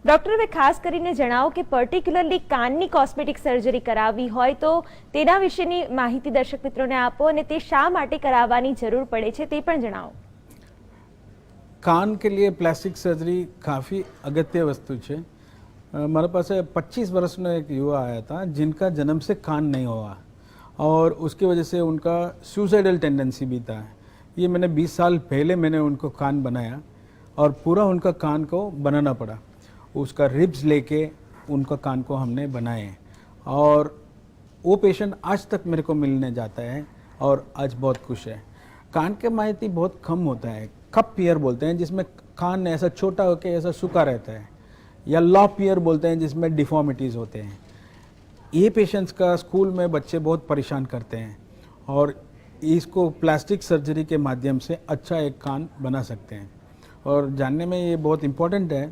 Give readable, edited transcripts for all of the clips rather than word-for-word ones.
Doctor, હવે ખાસ કરીને જણાવો કે પર્ટિક્યુલરલી કાનની કોસ્મેટિક સર્જરી કરાવવી હોય તો તેના વિશેની માહિતી દર્શક મિત્રોને આપો અને તે શા માટે કરાવવાની જરૂર પડે છે તે પણ જણાવો। कान के लिए प्लास्टिक सर्जरी काफ़ी अगत्य वस्तु है। हमारे पास 25 वर्ष में एक युवा आया था जिनका जन्म से कान नहीं हुआ और उसकी वजह से उनका सुसाइडल टेंडेंसी भी था। ये मैंने 20 साल पहले मैंने उनको कान बनाया और पूरा उनका कान को बनाना पड़ा। उसका रिब्स लेके उनका कान को हमने बनाए और वो पेशेंट आज तक मेरे को मिलने जाता है और आज बहुत खुश है। कान के माहिती बहुत कम होता है, कप ईयर बोलते हैं जिसमें कान ऐसा छोटा होकर ऐसा सूखा रहता है, या लॉप ईयर बोलते हैं जिसमें डिफॉर्मिटीज़ होते हैं। ये पेशेंट्स का स्कूल में बच्चे बहुत परेशान करते हैं और इसको प्लास्टिक सर्जरी के माध्यम से अच्छा एक कान बना सकते हैं। और जानने में ये बहुत इम्पोर्टेंट है,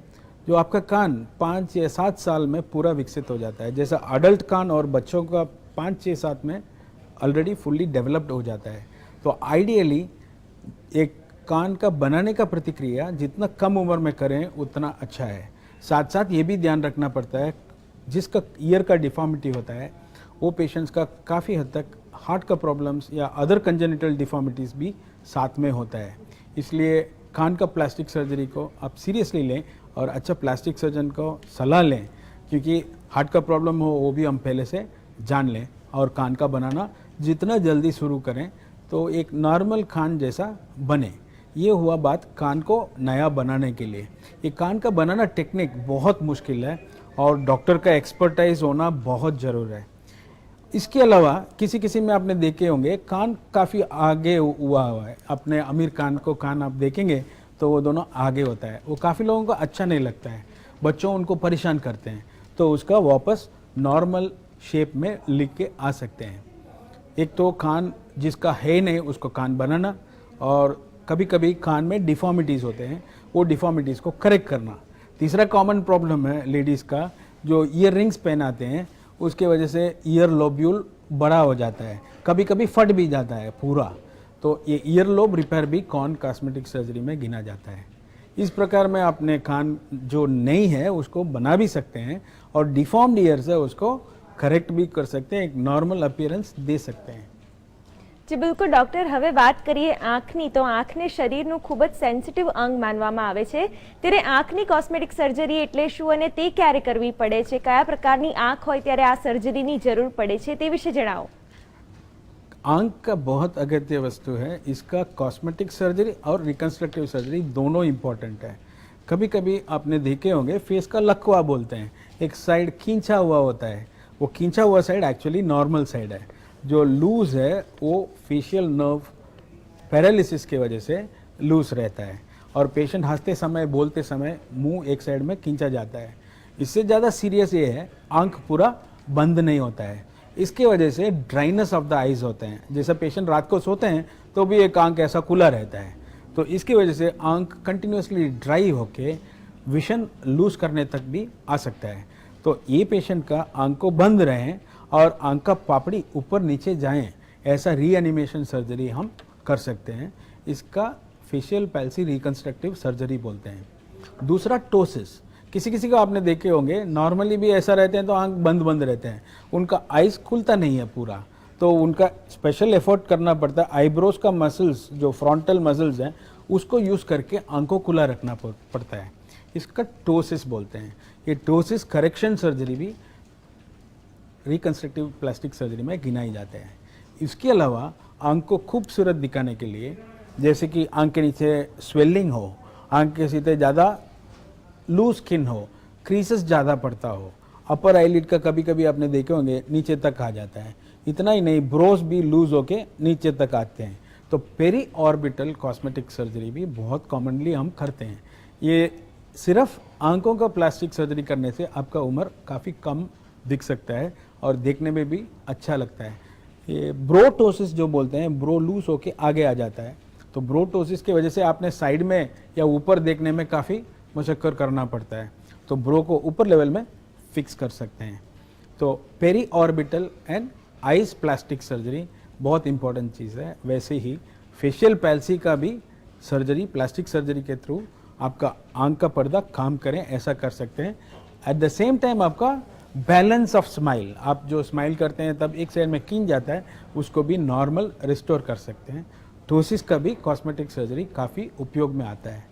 जो आपका कान 5 या 7 साल में पूरा विकसित हो जाता है। जैसा अडल्ट कान और बच्चों का 5, 6, 7 में ऑलरेडी फुल्ली डेवलप्ड हो जाता है। तो आइडियली एक कान का बनाने का प्रतिक्रिया जितना कम उम्र में करें उतना अच्छा है। साथ साथ ये भी ध्यान रखना पड़ता है जिसका ईयर का डिफॉर्मिटी होता है वो पेशेंट्स का काफ़ी हद तक हार्ट का प्रॉब्लम्स या अदर कंजेनिटल डिफॉर्मिटीज़ भी साथ में होता है। इसलिए कान का प्लास्टिक सर्जरी को आप सीरियसली लें और अच्छा प्लास्टिक सर्जन को सलाह लें, क्योंकि हार्ट का प्रॉब्लम हो वो भी हम पहले से जान लें और कान का बनाना जितना जल्दी शुरू करें तो एक नॉर्मल कान जैसा बने। ये हुआ बात कान को नया बनाने के लिए। ये कान का बनाना टेक्निक बहुत मुश्किल है और डॉक्टर का एक्सपर्टाइज होना बहुत ज़रूर है। इसके अलावा किसी किसी में आपने देखे होंगे कान काफ़ी आगे हुआ है। अपने अमीर कान को कान आप देखेंगे तो वो दोनों आगे होता है, वो काफ़ी लोगों को अच्छा नहीं लगता है, बच्चों उनको परेशान करते हैं, तो उसका वापस नॉर्मल शेप में लिख के आ सकते हैं। एक तो कान जिसका है नहीं उसको कान बनाना, और कभी कभी कान में डिफॉर्मिटीज़ होते हैं वो डिफॉर्मिटीज़ को करेक्ट करना। तीसरा कॉमन प्रॉब्लम है लेडीज़ का, जो ईयर रिंग्स पहनाते हैं उसके वजह से ईयर लोब्यूल बड़ा हो जाता है, कभी कभी फट भी जाता है पूरा, तो ये ईयर लोब रिपेयर भी कान कॉस्मेटिक सर्जरी में गिना जाता है। इस प्रकार में अपने कान जो नहीं है उसको बना भी सकते हैं और डिफॉर्म्ड ईयर्स है उसको करेक्ट भी कर सकते हैं, एक नॉर्मल अपीयरेंस दे सकते हैं। जी बिल्कुल डॉक्टर, હવે વાત કરીએ આંખની તો આંખને શરીરનું ખૂબ જ સેન્સિટિવ અંગ માનવામાં આવે છે, ત્યારે આંખની કોસ્મેટિક સર્જરી એટલે શું અને તે ક્યારે કરવી પડે છે, કયા પ્રકારની આંખ હોય ત્યારે આ સર્જરીની જરૂર પડે છે તે વિશે જણાવો। आंख का बहुत अगत्य वस्तु है, इसका कॉस्मेटिक सर्जरी और रिकन्स्ट्रक्टिव सर्जरी दोनों इम्पॉर्टेंट है। कभी कभी आपने देखे होंगे फेस का लकवा बोलते हैं, एक साइड खींचा हुआ होता है, वो खींचा हुआ साइड एक्चुअली नॉर्मल साइड है, जो लूज है वो फेशियल नर्व पैरालिसिस की वजह से लूज रहता है और पेशेंट हंसते समय बोलते समय मुंह एक साइड में खींचा जाता है। इससे ज़्यादा सीरियस ये है आंख पूरा बंद नहीं होता है, इसके वजह से ड्राइनेस ऑफ द आइज़ होते हैं। जैसा पेशेंट रात को सोते हैं तो भी एक आंख ऐसा खुला रहता है, तो इसकी वजह से आंख कंटिन्यूसली ड्राई होके विजन लूज करने तक भी आ सकता है। तो ये पेशेंट का आंख को बंद रहें और आंख का पापड़ी ऊपर नीचे जाएं, ऐसा रीएनिमेशन सर्जरी हम कर सकते हैं। इसका फेशियल पैल्सी रिकन्स्ट्रक्टिव सर्जरी बोलते हैं। दूसरा टोसिस, किसी किसी को आपने देखे होंगे नॉर्मली भी ऐसा रहते हैं तो आंख बंद बंद रहते हैं, उनका आइज़ खुलता नहीं है पूरा, तो उनका स्पेशल एफर्ट करना पड़ता है। आईब्रोज का मसल्स जो फ्रंटल मसल्स हैं उसको यूज़ करके आंख को खुला रखना पड़ता है, इसका टोसिस बोलते हैं। ये टोसिस करेक्शन सर्जरी भी रिकन्स्ट्रक्टिव प्लास्टिक सर्जरी में गिनाई जाते हैं। इसके अलावा आंख को खूबसूरत दिखाने के लिए, जैसे कि आंख के नीचे स्वेलिंग हो, आंख के सीधे ज़्यादा लूज स्किन हो, क्रीसेस ज़्यादा पड़ता हो, अपर आईलिड का कभी कभी आपने देखे होंगे नीचे तक आ जाता है, इतना ही नहीं ब्रोस भी लूज होके नीचे तक आते हैं, तो पेरी ऑर्बिटल कॉस्मेटिक सर्जरी भी बहुत कॉमनली हम करते हैं। ये सिर्फ आंखों का प्लास्टिक सर्जरी करने से आपका उम्र काफ़ी कम दिख सकता है और देखने में भी अच्छा लगता है। ये ब्रोटोसिस जो बोलते हैं, ब्रो लूज होके आगे आ जाता है, तो ब्रोटोसिस की वजह से आपने साइड में या ऊपर देखने में काफ़ी मशक्क़त करना पड़ता है, तो ब्रो को ऊपर लेवल में फिक्स कर सकते हैं। तो periorbital and eyes plastic surgery बहुत इंपॉर्टेंट चीज़ है। वैसे ही फेशियल पैल्सी का भी सर्जरी प्लास्टिक सर्जरी के थ्रू आपका आंख का पर्दा काम करें, ऐसा कर सकते हैं। एट द सेम टाइम आपका बैलेंस ऑफ स्माइल, आप जो स्माइल करते हैं तब एक साइड में खींच जाता है, उसको भी नॉर्मल रिस्टोर कर सकते हैं। टोसिस का भी कॉस्मेटिक सर्जरी काफ़ी उपयोग में आता है।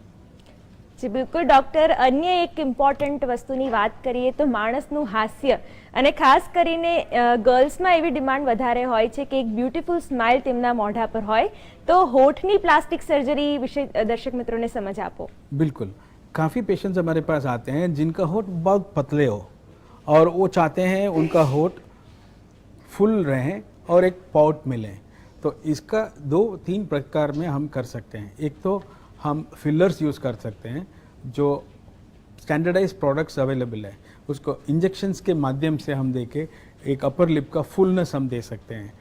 જી બિલકુલ ડોક્ટર, અન્ય એક ઇમ્પોર્ટન્ટ વસ્તુની વાત કરીએ તો માણસનું હાસ્ય, અને ખાસ કરીને ગર્લ્સમાં એવી ડિમાન્ડ વધારે હોય છે કે એક બ્યુટીફુલ સ્માઇલ તેમના મોઢા પર હોય, તો હોઠની પ્લાસ્ટિક સર્જરી વિશે દર્શક મિત્રોને સમજ આપો। बिल्कुल, काफ़ी पेशेंट्स हमारे पास आते हैं जिनका होठ बहुत पतले हो और वो चाहते हैं उनका होठ फुल रहें और एक पॉट मिले। तो इसका 2-3 प्रकार में हम कर सकते हैं। एक तो हम फिलर्स यूज़ कर सकते हैं, जो स्टैंडर्डाइज प्रोडक्ट्स अवेलेबल है, उसको इंजेक्शंस के माध्यम से हम देके एक अपर लिप का फुलनेस हम दे सकते हैं,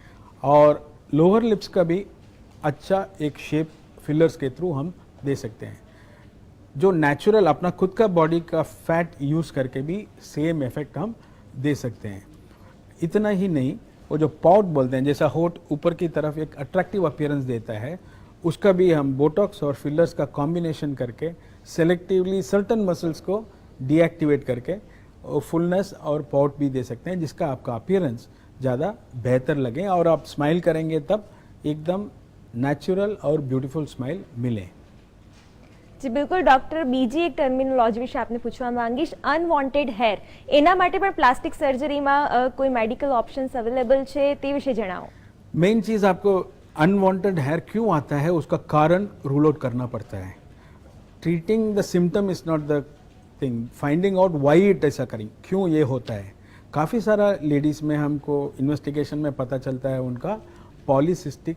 और लोअर लिप्स का भी अच्छा एक शेप फिलर्स के थ्रू हम दे सकते हैं। जो नेचुरल अपना खुद का बॉडी का फैट यूज़ करके भी सेम इफेक्ट हम दे सकते हैं। इतना ही नहीं, वो जो पॉट बोलते हैं, जैसा होठ ऊपर की तरफ एक अट्रैक्टिव अपीयरेंस देता है, उसका भी हम बोटॉक्स और फिलर्स का कॉम्बिनेशन करके सेलेक्टिवली सर्टन मसल्स को डीएक्टिवेट करके फुलनेस और पॉट भी दे सकते हैं, जिसका आपका अपीयरेंस ज़्यादा बेहतर लगे और आप स्माइल करेंगे तब एकदम नेचुरल और ब्यूटीफुल स्माइल मिले। જી બિલકુલ ડોક્ટર, બીજી એક ટર્મિનોલોજી વિશે આપને પૂછવા માંગીશ, અનવોન્ટેડ હેર, એના માટે પણ પ્લાસ્ટિક સર્જરીમાં કોઈ મેડિકલ ઓપ્શન્સ અવેલેબલ છે, તે વિશે જણાવો। मेन चीज़ आपको अनवांटेड हेयर क्यों आता है उसका कारण रूल आउट करना पड़ता है। Treating the symptom is not the thing, finding out why it ऐसा करें, क्यों ये होता है। काफ़ी सारा लेडीज़ में हमको इन्वेस्टिगेशन में पता चलता है उनका पॉलीसिस्टिक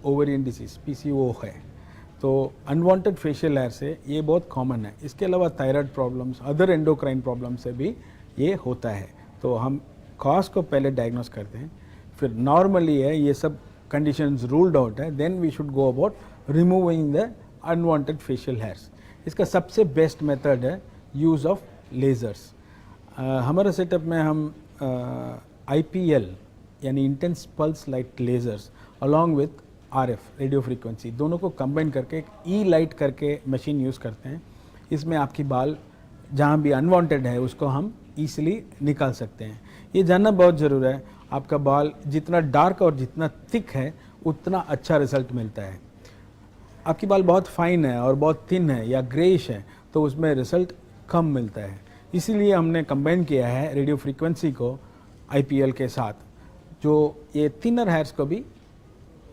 ओवरियन डिसीज़ PCO है। तो अनवांटेड फेशियल हेयर से ये बहुत कॉमन है। इसके अलावा thyroid problems, other endocrine problem से भी ये होता है। तो हम कॉज को पहले डायग्नोस करते हैं, फिर नॉर्मली है ये सब कंडीशंस रूल्ड आउट है, then we should go about removing the unwanted facial hairs. इसका सबसे बेस्ट मेथड है यूज़ ऑफ लेज़र्स। हमारे सेटअप में हम IPL यानी intense pulse light lasers along with RF radio frequency दोनों को कंबाइन करके एक E-लाइट करके मशीन यूज़ करते हैं। इसमें आपकी बाल जहाँ भी अनवांटेड है उसको हम ईजिली निकाल सकते हैं। ये जानना बहुत ज़रूरी है, आपका बाल जितना डार्क और जितना थिक है उतना अच्छा रिजल्ट मिलता है। आपकी बाल बहुत फाइन है और बहुत थिन है या ग्रेइश है तो उसमें रिजल्ट कम मिलता है। इसीलिए हमने कंबाइन किया है रेडियो फ्रीक्वेंसी को IPL के साथ, जो ये थिनर हेयर्स को भी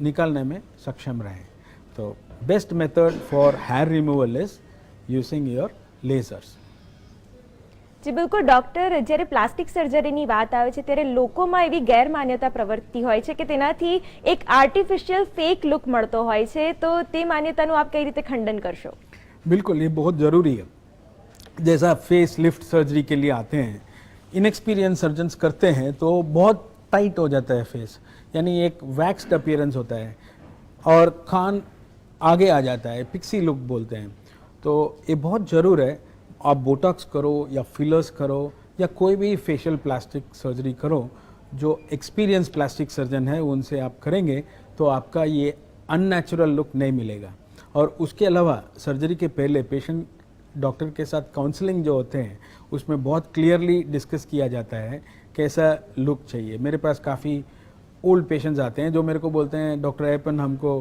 निकालने में सक्षम रहे। तो best method for hair removal is using your lasers. જી બિલકુલ ડોક્ટર, જ્યારે પ્લાસ્ટિક સર્જરીની વાત આવે છે ત્યારે લોકોમાં એવી ગેરમાન્યતા પ્રવર્તતી હોય છે કે તેનાથી એક આર્ટિફિશિયલ ફેક લુક મળતો હોય છે, તો તે માન્યતાનું આપ કઈ રીતે ખંડન કરશો? बिल्कुल, ये बहुत ज़रूरी है। जैसा फेस लिफ्ट सर्जरी के लिए आते हैं, इनएक्सपीरियंस सर्जन्स करते हैं तो बहुत टाइट हो जाता है फेस, यानी एक वैक्स्ड अपीयरेंस होता है और कान आगे आ जाता है, पिक्सी लुक बोलते हैं। तो ये बहुत ज़रूर है, आप बोटॉक्स करो या फिलर्स करो या कोई भी फेशियल प्लास्टिक सर्जरी करो, जो एक्सपीरियंस प्लास्टिक सर्जन है उनसे आप करेंगे तो आपका ये अननेचुरल लुक नहीं मिलेगा। और उसके अलावा सर्जरी के पहले पेशेंट डॉक्टर के साथ काउंसलिंग जो होते हैं उसमें बहुत क्लियरली डिस्कस किया जाता है कैसा लुक चाहिए। मेरे पास काफ़ी ओल्ड पेशेंट्स आते हैं जो मेरे को बोलते हैं डॉक्टर एपन हमको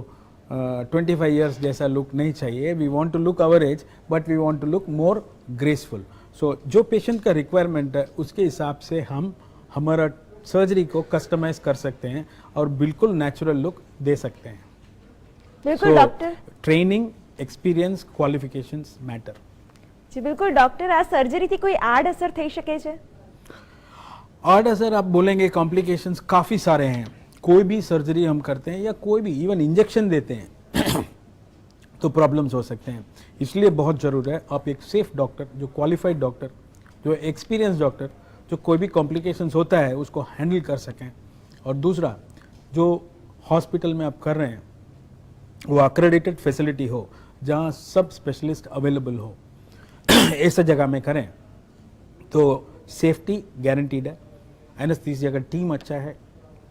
25 ईयर्स जैसा लुक नहीं चाहिए, we want to look our age but we want to look more graceful. So जो पेशेंट का रिक्वायरमेंट है उसके हिसाब से हम हमारा सर्जरी को कस्टमाइज कर सकते हैं और बिल्कुल नेचुरल लुक दे सकते हैं। બિલકુલ doctor, training, experience, qualifications matter. જી બિલકુલ ડોક્ટર, આ સર્જરીથી કોઈ આડ અસર થઈ શકે છે? आड असर आप बोलेंगे, कॉम्प्लिकेशंस काफ़ी सारे हैं। कोई भी सर्जरी हम करते हैं या कोई भी इवन इंजेक्शन देते हैं तो प्रॉब्लम्स हो सकते हैं। इसलिए बहुत ज़रूरी है आप एक सेफ डॉक्टर, जो क्वालिफाइड डॉक्टर, जो एक्सपीरियंस डॉक्टर, जो कोई भी कॉम्प्लिकेशंस होता है उसको हैंडल कर सकें। और दूसरा, जो हॉस्पिटल में आप कर रहे हैं वो अक्रेडिटेड फैसिलिटी हो, जहाँ सब स्पेशलिस्ट अवेलेबल हो, ऐसा जगह में करें तो सेफ्टी गारंटीड है। एनेस्थीसिया का टीम अच्छा है।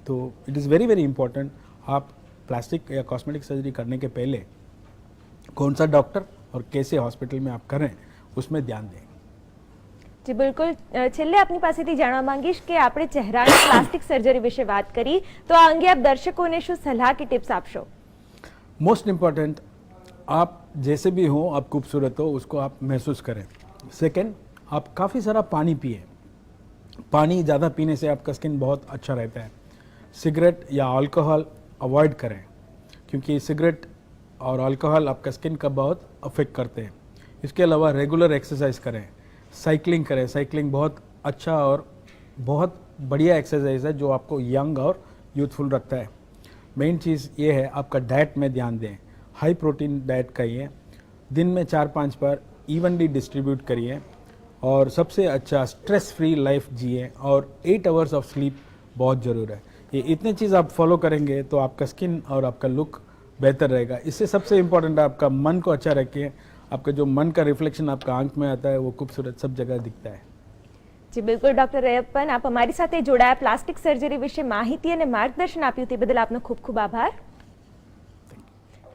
तो it is very very important, आप प्लास्टिक या कॉस्मेटिक सर्जरी करने के पहले कौन सा डॉक्टर और कैसे हॉस्पिटल में आप करें उसमें ध्यान दें। જી બિલકુલ છેલ્લે આપની પાસેથી જાણવા માંગીશ કે આપણે ચહેરાની પ્લાસ્ટિક સર્જરી વિશે વાત કરી તો આ અંગે આપ દર્શકોને શું સલાહ કે ટિપ્સ આપશો? मोस्ट इम्पॉर्टेंट, आप जैसे भी हो आप खूबसूरत हो उसको आप महसूस करें। सेकंड, आप काफ़ी सारा पानी पिए। पानी ज़्यादा पीने से आपका स्किन बहुत अच्छा रहता है। सिगरेट या अल्कोहल अवॉइड करें क्योंकि सिगरेट और अल्कोहल आपका स्किन का बहुत अफेक्ट करते हैं। इसके अलावा रेगुलर एक्सरसाइज करें, साइकिलिंग करें। साइकिलिंग बहुत अच्छा और बहुत बढ़िया एक्सरसाइज है जो आपको यंग और यूथफुल रखता है। मेन चीज़ ये है आपका डाइट में ध्यान दें, हाई प्रोटीन डाइट खाइए, दिन में 4-5 बार इवनली डिस्ट्रीब्यूट करिए और सबसे अच्छा स्ट्रेस फ्री लाइफ जिए और 8 आवर्स ऑफ स्लीप बहुत ज़रूर है। ये इतने चीज़ आप फॉलो करेंगे तो आपका स्किन और आपका लुक बेहतर रहेगा। इससे सबसे इम्पोर्टेंट है आपका मन को अच्छा रखिए। आपका जो मन का रिफ्लेक्शन आपका आंख में आता है वो खूबसूरत सब जगह दिखता है। જી બિલકુલ ડોક્ટર રયપ્પન, આપ અમારી સાથે જોડાયા, પ્લાસ્ટિક સર્જરી વિશે માહિતી અને માર્ગદર્શન આપ્યું તે બદલ આપનો ખૂબ ખૂબ આભાર.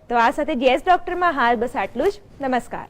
તો આ સાથે GS ડોક્ટરમાં હાલ બસ આટલું જ. નમસ્કાર.